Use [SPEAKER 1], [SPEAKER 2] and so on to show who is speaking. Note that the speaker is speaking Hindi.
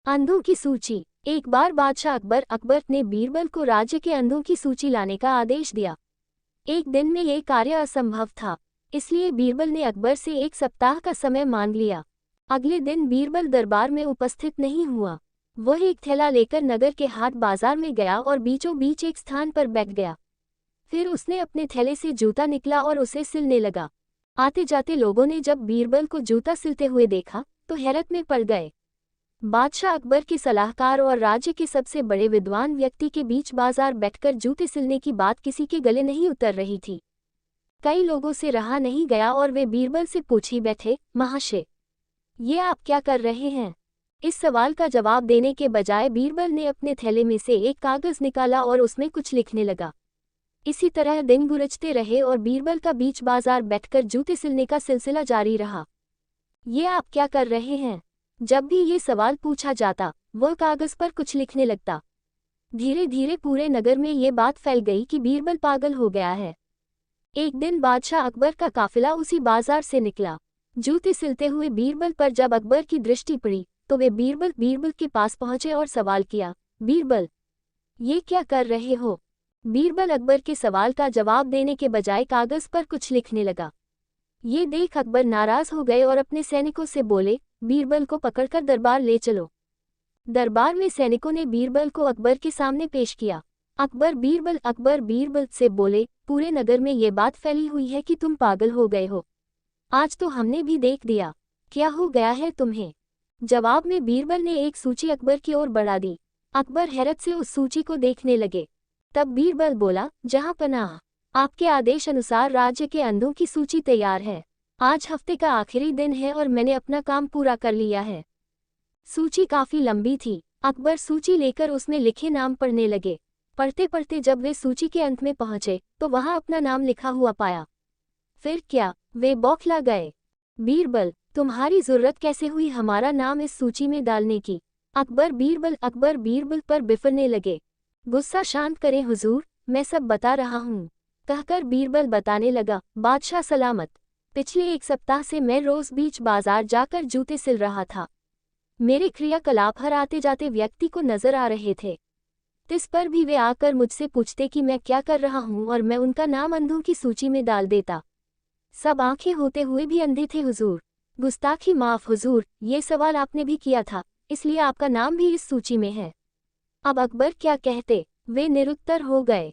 [SPEAKER 1] अंधों की सूची। एक बार बादशाह अकबर ने बीरबल को राज्य के अंधों की सूची लाने का आदेश दिया। एक दिन में ये कार्य असंभव था, इसलिए बीरबल ने अकबर से एक सप्ताह का समय मांग लिया। अगले दिन बीरबल दरबार में उपस्थित नहीं हुआ। वह एक थैला लेकर नगर के हाट बाजार में गया और बीचों बीच एक स्थान पर बैठ गया। फिर उसने अपने थैले से जूता निकला और उसे सिलने लगा। आते जाते लोगों ने जब बीरबल को जूता सिलते हुए देखा तो हैरत में पड़ गए। बादशाह अकबर के सलाहकार और राज्य के सबसे बड़े विद्वान व्यक्ति के बीच बाजार बैठकर जूते सिलने की बात किसी के गले नहीं उतर रही थी। कई लोगों से रहा नहीं गया और वे बीरबल से पूछ ही बैठे, महाशय, ये आप क्या कर रहे हैं? इस सवाल का जवाब देने के बजाय बीरबल ने अपने थैले में से एक कागज निकाला और उसमें कुछ लिखने लगा। इसी तरह दिन गुजरते रहे और बीरबल का बीच बाजार बैठकर जूते सिलने का सिलसिला जारी रहा। ये आप क्या कर रहे हैं? जब भी ये सवाल पूछा जाता, वह कागज पर कुछ लिखने लगता। धीरे धीरे पूरे नगर में ये बात फैल गई कि बीरबल पागल हो गया है। एक दिन बादशाह अकबर का काफिला उसी बाजार से निकला। जूते सिलते हुए बीरबल पर जब अकबर की दृष्टि पड़ी तो वे बीरबल के पास पहुंचे और सवाल किया, बीरबल, ये क्या कर रहे हो? बीरबल अकबर के सवाल का जवाब देने के बजाय कागज पर कुछ लिखने लगा। ये देख अकबर नाराज हो गए और अपने सैनिकों से बोले, बीरबल को पकड़कर दरबार ले चलो। दरबार में सैनिकों ने बीरबल को अकबर के सामने पेश किया। अकबर बीरबल से बोले, पूरे नगर में ये बात फैली हुई है कि तुम पागल हो गए हो। आज तो हमने भी देख दिया, क्या हो गया है तुम्हें? जवाब में बीरबल ने एक सूची अकबर की ओर बढ़ा दी। अकबर हैरत से उस सूची को देखने लगे। तब बीरबल बोला, जहां पनाह, आपके आदेश अनुसार राज्य के अंधों की सूची तैयार है। आज हफ्ते का आखिरी दिन है और मैंने अपना काम पूरा कर लिया है। सूची काफी लंबी थी। अकबर सूची लेकर उसमें लिखे नाम पढ़ने लगे। पढ़ते पढ़ते जब वे सूची के अंत में पहुंचे तो वहां अपना नाम लिखा हुआ पाया। फिर क्या, वे बौखला गए। बीरबल, तुम्हारी जरूरत कैसे हुई हमारा नाम इस सूची में डालने की? अकबर बीरबल पर बिफरने लगे। गुस्सा शांत करें हुजूर, मैं सब बता रहा हूँ, कहकर बीरबल बताने लगा, बादशाह सलामत, पिछले एक सप्ताह से मैं रोज बीच बाजार जाकर जूते सिल रहा था। मेरे क्रियाकलाप हर आते जाते व्यक्ति को नजर आ रहे थे। इस पर भी वे आकर मुझसे पूछते कि मैं क्या कर रहा हूँ और मैं उनका नाम अंधों की सूची में डाल देता। सब आंखें होते हुए भी अंधे थे हुजूर। गुस्ताखी माफ हुजूर, ये सवाल आपने भी किया था, इसलिए आपका नाम भी इस सूची में है। अब अकबर क्या कहते, वे निरुत्तर हो गए।